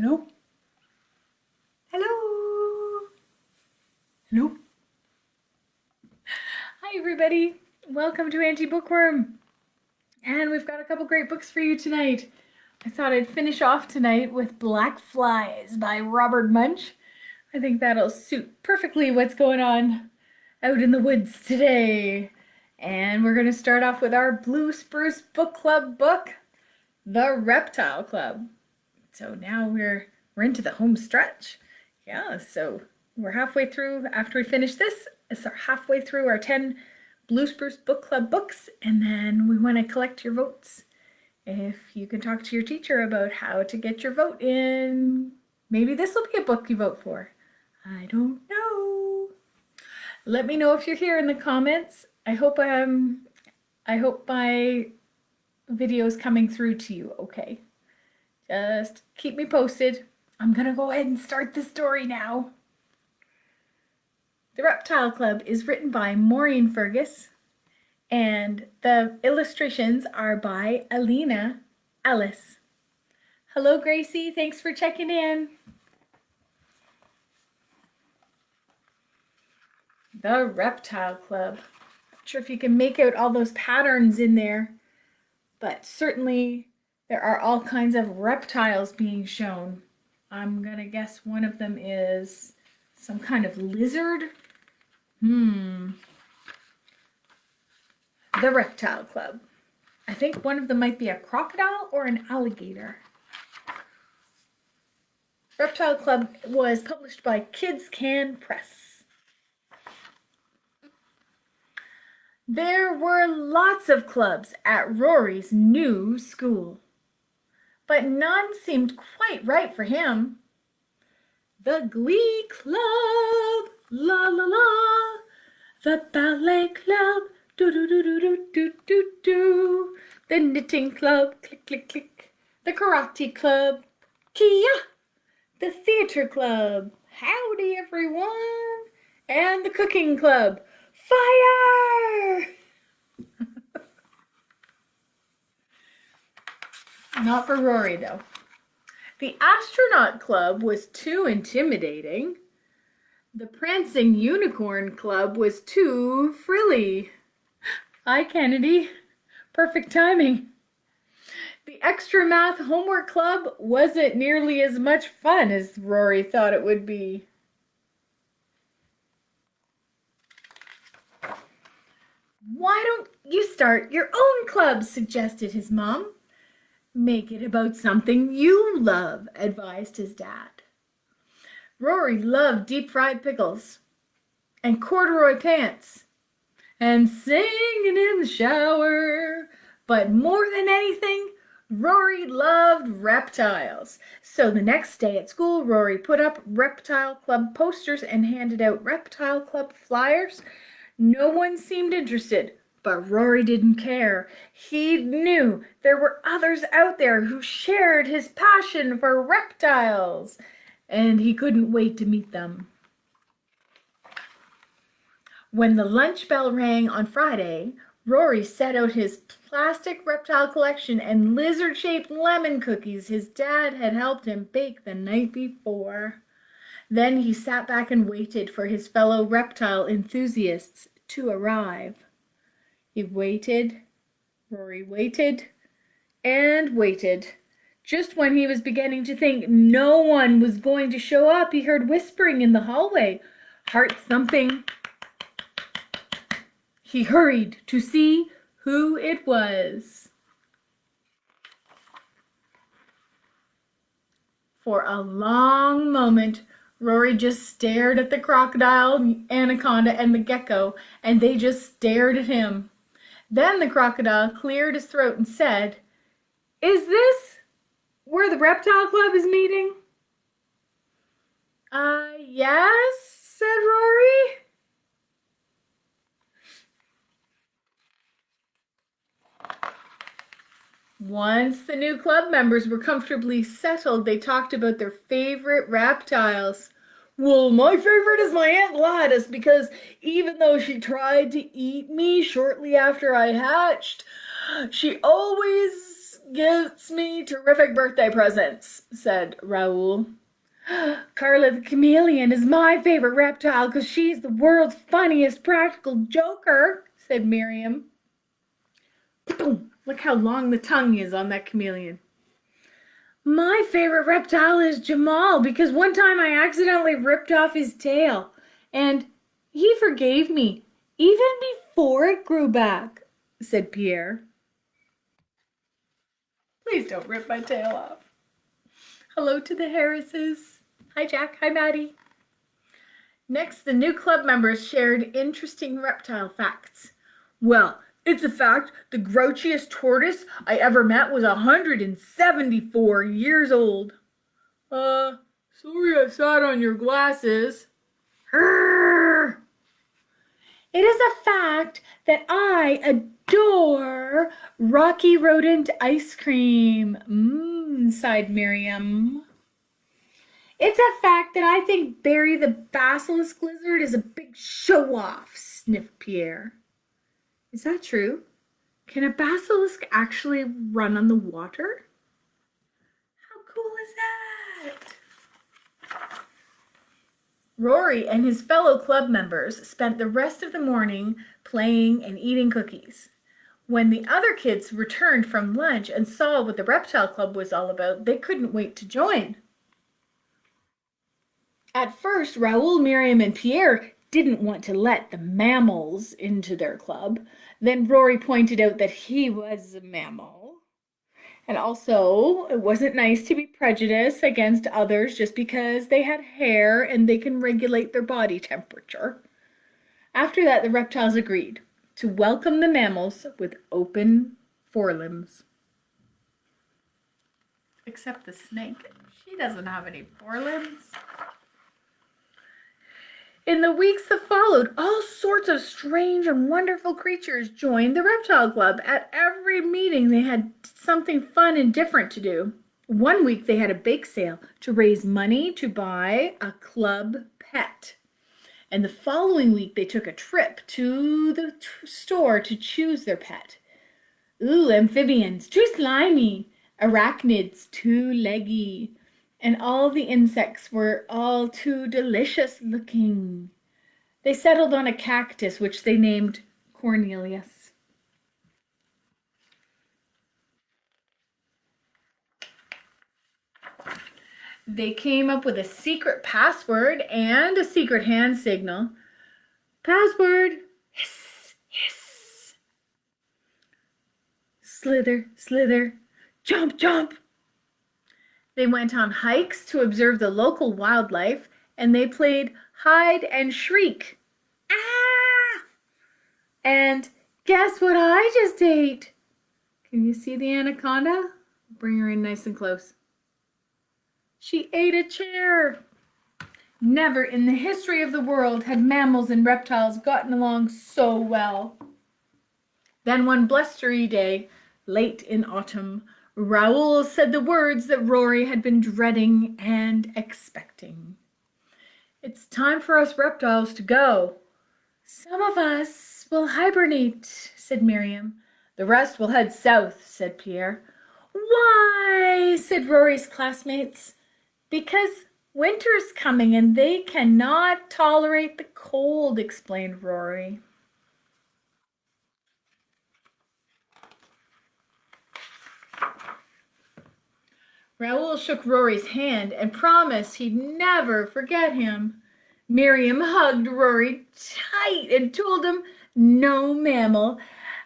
Hello? Hello? Hello? Hi everybody, welcome to Auntie Bookworm. And we've got a couple great books for you tonight. I thought I'd finish off tonight with Blackflies by Robert Munsch. I think that'll suit perfectly what's going on out in the woods today. And we're going to start off with our Blue Spruce Book Club book, The Reptile Club. So now we're into the home stretch. Yeah, so we're halfway through. After we finish this, it's halfway through our 10 Blue Spruce Book Club books, and then we want to collect your votes. If you can talk to your teacher about how to get your vote in, maybe this will be a book you vote for. I don't know. Let me know if you're here in the comments. I hope my video is coming through to you okay. Just keep me posted. I'm gonna go ahead and start the story now. The Reptile Club is written by Maureen Fergus, and the illustrations are by Elina Ellis. Hello, Gracie. Thanks for checking in. The Reptile Club. Not sure if you can make out all those patterns in there, but certainly there are all kinds of reptiles being shown. I'm gonna guess one of them is some kind of lizard. The Reptile Club. I think one of them might be a crocodile or an alligator. Reptile Club was published by Kids Can Press. There were lots of clubs at Rory's new school, but none seemed quite right for him. The Glee Club, la la la, the Ballet Club, do do do do do do do do, the Knitting Club, click click click, the Karate Club, Kia, the Theater Club, howdy everyone, and the Cooking Club, fire! Not for Rory, though. The Astronaut Club was too intimidating. The Prancing Unicorn Club was too frilly. Hi, Kennedy. Perfect timing. The Extra Math Homework Club wasn't nearly as much fun as Rory thought it would be. Why don't you start your own club, suggested his mom. Make it about something you love, advised his dad. Rory loved deep-fried pickles and corduroy pants and singing in the shower. But more than anything, Rory loved reptiles. So the next day at school, Rory put up Reptile Club posters and handed out Reptile Club flyers. No one seemed interested. But Rory didn't care. He knew there were others out there who shared his passion for reptiles, and he couldn't wait to meet them. When the lunch bell rang on Friday, Rory set out his plastic reptile collection and lizard-shaped lemon cookies his dad had helped him bake the night before. Then he sat back and waited for his fellow reptile enthusiasts to arrive. He waited, Rory waited, and waited. Just when he was beginning to think no one was going to show up, he heard whispering in the hallway, heart thumping. He hurried to see who it was. For a long moment, Rory just stared at the crocodile, anaconda, and the gecko, and they just stared at him. Then the crocodile cleared his throat and said, "Is this where the Reptile Club is meeting?" Yes," said Rory. Once the new club members were comfortably settled, they talked about their favorite reptiles. Well, my favorite is my Aunt Gladys because even though she tried to eat me shortly after I hatched, she always gets me terrific birthday presents, said Raoul. Carla the chameleon is my favorite reptile because she's the world's funniest practical joker, said Miriam. Look how long the tongue is on that chameleon. My favorite reptile is Jamal because one time I accidentally ripped off his tail and he forgave me even before it grew back, said Pierre. Please don't rip my tail off. Hello to the Harrises. Hi, Jack. Hi, Maddie. Next, the new club members shared interesting reptile facts. Well, it's a fact the grouchiest tortoise I ever met was 174 years old. Sorry I sat on your glasses. Arrgh. It is a fact that I adore Rocky Rodent ice cream. Sighed Miriam. It's a fact that I think Barry the basilisk lizard is a big show-off, sniffed Pierre. Is that true? Can a basilisk actually run on the water? How cool is that? Rory and his fellow club members spent the rest of the morning playing and eating cookies. When the other kids returned from lunch and saw what the Reptile Club was all about, they couldn't wait to join. At first, Raoul, Miriam, and Pierre didn't want to let the mammals into their club. Then Rory pointed out that he was a mammal. And also, it wasn't nice to be prejudiced against others just because they had hair and they can regulate their body temperature. After that, the reptiles agreed to welcome the mammals with open forelimbs. Except the snake. She doesn't have any forelimbs. In the weeks that followed, all sorts of strange and wonderful creatures joined the Reptile Club. At every meeting, they had something fun and different to do. One week, they had a bake sale to raise money to buy a club pet. And the following week, they took a trip to the store to choose their pet. Ooh, amphibians, too slimy. Arachnids, too leggy. And all the insects were all too delicious looking. They settled on a cactus, which they named Cornelius. They came up with a secret password and a secret hand signal. Password, hiss, hiss. Slither, slither, jump, jump. They went on hikes to observe the local wildlife, and they played hide and shriek. Ah! And guess what I just ate? Can you see the anaconda? Bring her in nice and close. She ate a chair. Never in the history of the world had mammals and reptiles gotten along so well. Then one blustery day, late in autumn, Raoul said the words that Rory had been dreading and expecting. It's time for us reptiles to go. Some of us will hibernate, said Miriam. The rest will head south, said Pierre. Why, said Rory's classmates. Because winter's coming and they cannot tolerate the cold, explained Rory. Raoul shook Rory's hand and promised he'd never forget him. Miriam hugged Rory tight and told him no mammal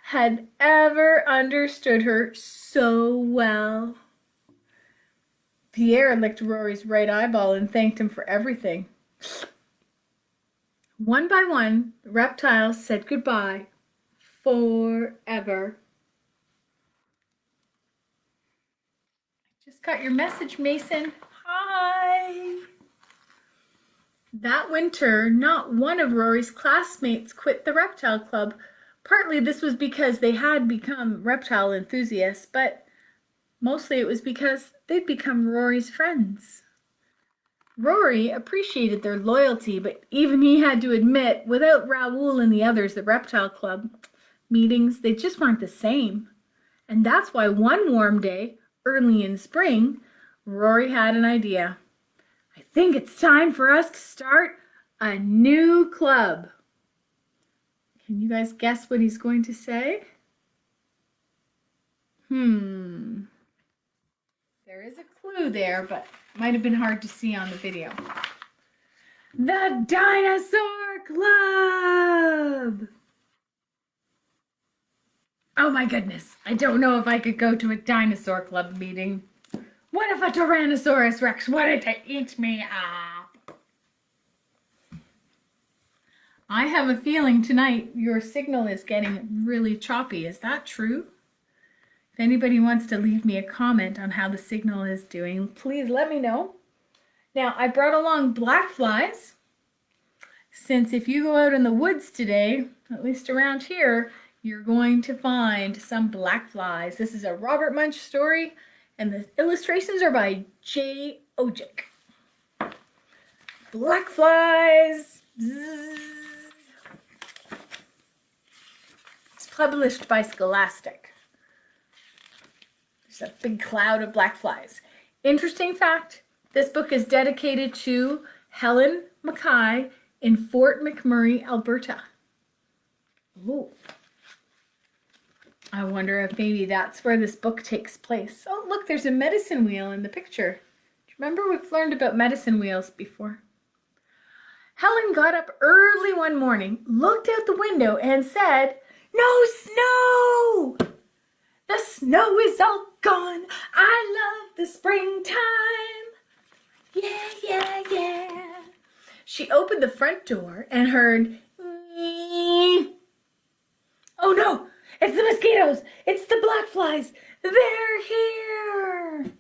had ever understood her so well. Pierre licked Rory's right eyeball and thanked him for everything. One by one, the reptiles said goodbye forever. Just got your message, Mason. Hi. That winter, not one of Rory's classmates quit the Reptile Club. Partly this was because they had become reptile enthusiasts, but mostly it was because they'd become Rory's friends. Rory appreciated their loyalty, but even he had to admit, without Raoul and the others, the Reptile Club meetings, they just weren't the same. And that's why one warm day, early in spring, Rory had an idea. I think it's time for us to start a new club. Can you guys guess what he's going to say? There is a clue there, but it might have been hard to see on the video. The Dinosaur Club! Oh my goodness, I don't know if I could go to a dinosaur club meeting. What if a Tyrannosaurus Rex wanted to eat me up? I have a feeling tonight your signal is getting really choppy. Is that true? If anybody wants to leave me a comment on how the signal is doing, please let me know. Now, I brought along Blackflies, since if you go out in the woods today, at least around here, you're going to find some Blackflies. This is a Robert Munsch story, and the illustrations are by Jay Odjick. Blackflies. It's published by Scholastic. There's a big cloud of Blackflies. Interesting fact, this book is dedicated to Helen Mackay in Fort McMurray, Alberta. Ooh. I wonder if maybe that's where this book takes place. Oh, look, there's a medicine wheel in the picture. Do you remember we've learned about medicine wheels before? Helen got up early one morning, looked out the window, and said, "No snow! The snow is all gone. I love the springtime. Yeah, yeah, yeah." She opened the front door and heard, "Oh no! It's the mosquitoes! It's the Blackflies! They're here!"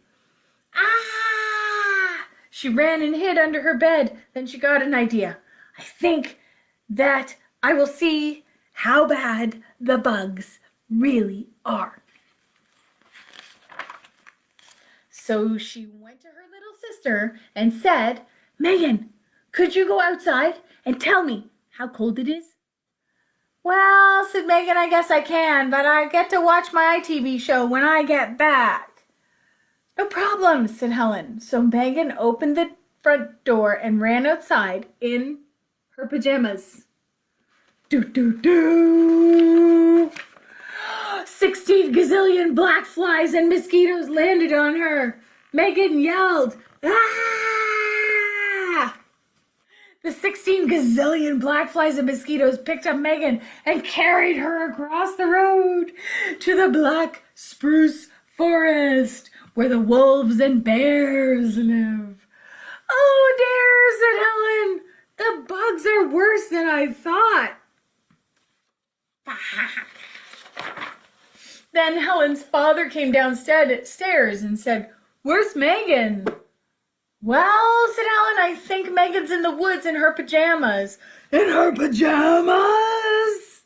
Ah! She ran and hid under her bed. Then she got an idea. "I think that I will see how bad the bugs really are." So she went to her little sister and said, "Megan, could you go outside and tell me how cold it is?" "Well," said Megan, "I guess I can, but I get to watch my ITV show when I get back." "No problem," said Helen. So Megan opened the front door and ran outside in her pajamas. Do. 16 gazillion Blackflies and mosquitoes landed on her. Megan yelled, "Ah!" The 16 gazillion Blackflies and mosquitoes picked up Megan and carried her across the road to the Black Spruce Forest, where the wolves and bears live. "Oh dear," said Helen, "the bugs are worse than I thought." Then Helen's father came downstairs and said, "Where's Megan?" "Well," said Helen, "I think Megan's in the woods in her pajamas." "In her pajamas?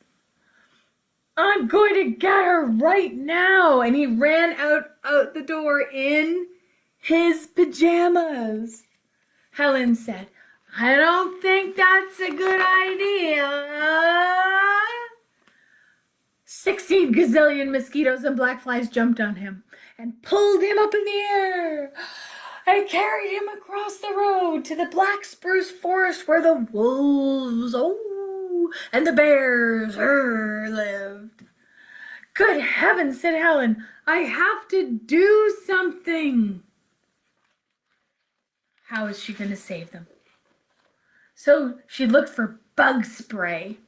I'm going to get her right now." And he ran out the door in his pajamas. Helen said, "I don't think that's a good idea." 16 gazillion mosquitoes and Blackflies jumped on him and pulled him up in the air. I carried him across the road to the Black Spruce Forest where the wolves, and the bears, lived. "Good heavens," said Helen, "I have to do something." How is she going to save them? So she looked for bug spray.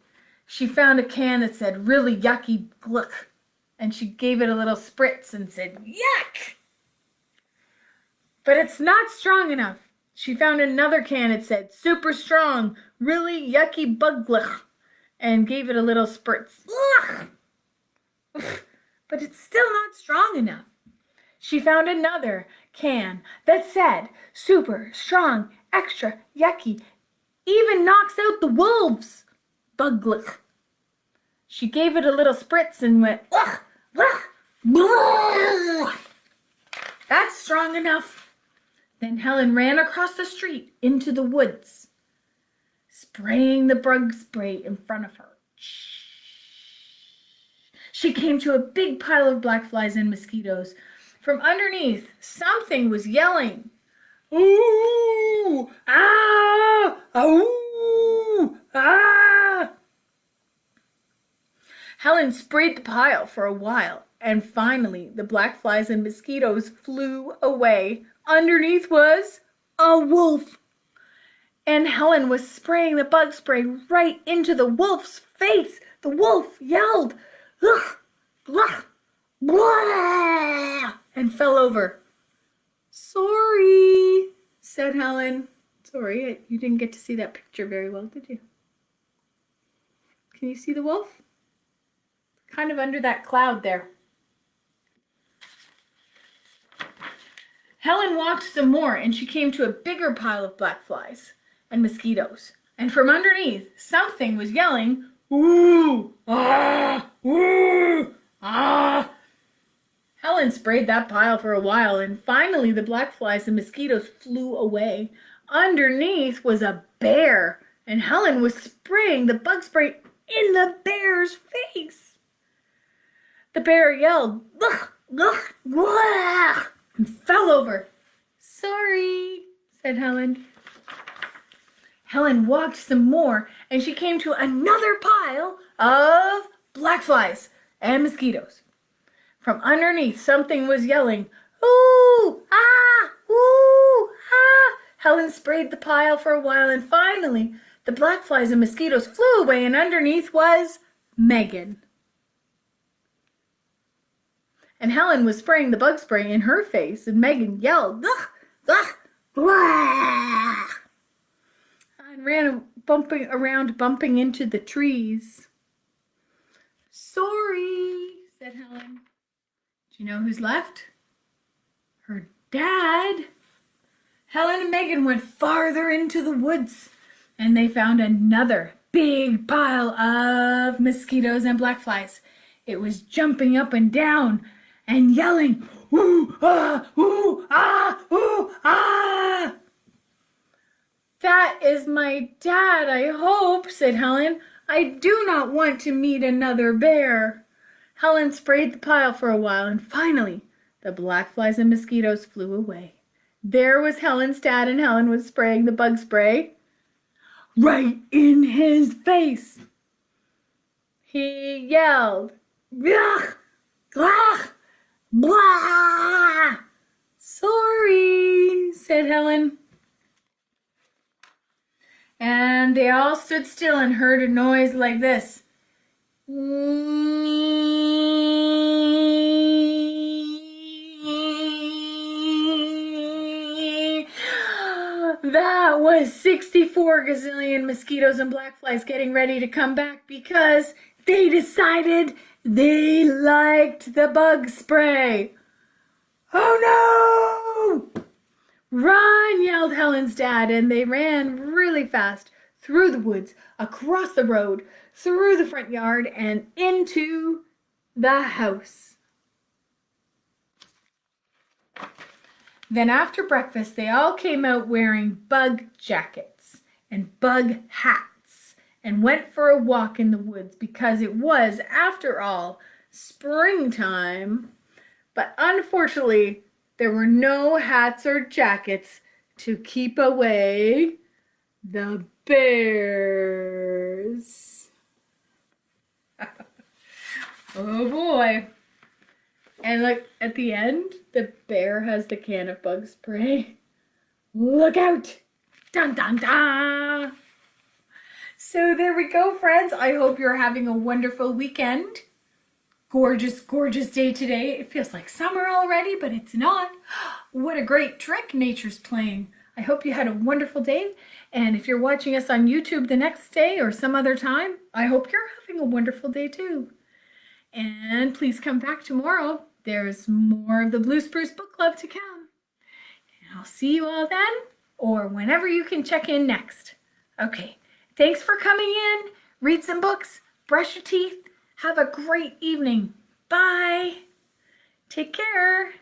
She found a can that said "really yucky gluck," and she gave it a little spritz and said, "Yuck!" But it's not strong enough. She found another can that said "super strong, really yucky bug gluck," and gave it a little spritz. Ugh! But it's still not strong enough. She found another can that said "super strong, extra yucky, even knocks out the wolves, bug gluck." She gave it a little spritz and went, "Ugh, ugh, ugh." That's strong enough. Then Helen ran across the street into the woods, spraying the bug spray in front of her. She came to a big pile of blackflies and mosquitoes. From underneath, something was yelling. Ooh! Ah! Ooh! Ah! Helen sprayed the pile for a while, and finally the blackflies and mosquitoes flew away. Underneath was a wolf. And Helen was spraying the bug spray right into the wolf's face. The wolf yelled, "Ugh, ugh, blah," and fell over. "Sorry," said Helen. "Sorry, you didn't get to see that picture very well, did you? Can you see the wolf? Kind of under that cloud there." Helen walked some more, and she came to a bigger pile of blackflies and mosquitoes. And from underneath, something was yelling, "Ooh! Ah! Ooh! Ah!" Helen sprayed that pile for a while, and finally the blackflies and mosquitoes flew away. Underneath was a bear, and Helen was spraying the bug spray in the bear's face. The bear yelled, "Ugh, ugh, blah," and fell over. "Sorry," said Helen. Helen walked some more, and she came to another pile of blackflies and mosquitoes. From underneath, something was yelling, "Ooh! Ah! Ooh! Ah!" Helen sprayed the pile for a while, and finally, the blackflies and mosquitoes flew away, and underneath was Megan. And Helen was spraying the bug spray in her face, and Megan yelled, "Ugh! Ugh! Blah!" and ran bumping into the trees. "Sorry," said Helen. Do you know who's left? Her dad. Helen and Megan went farther into the woods, and they found another big pile of mosquitoes and blackflies. It was jumping up and down and yelling, "Ooh, ah, ooh, ah, ooh, ah." "That is my dad, I hope," said Helen. "I do not want to meet another bear." Helen sprayed the pile for a while, and finally the blackflies and mosquitoes flew away. There was Helen's dad, and Helen was spraying the bug spray right in his face. He yelled, "Yuck! Ugh! Blah!" "Sorry," said Helen. And they all stood still and heard a noise like this. That was 64 gazillion mosquitoes and blackflies getting ready to come back because they decided they liked the bug spray. "Oh no! Run!" yelled Helen's dad, and they ran really fast through the woods, across the road, through the front yard, and into the house. Then after breakfast, they all came out wearing bug jackets and bug hats and went for a walk in the woods because it was, after all, springtime. But unfortunately, there were no hats or jackets to keep away the bears. Oh boy. And look, at the end, the bear has the can of bug spray. Look out! Dun dun dun! So there we go, friends. I hope you're having a wonderful weekend. Gorgeous, gorgeous day today. It feels like summer already, but it's not. What a great trick nature's playing. I hope you had a wonderful day. And if you're watching us on YouTube the next day or some other time, I hope you're having a wonderful day too. And please come back tomorrow. There's more of the Blue Spruce Book Club to come. And I'll see you all then, or whenever you can check in next. Okay, thanks for coming in. Read some books, brush your teeth. Have a great evening. Bye. Take care.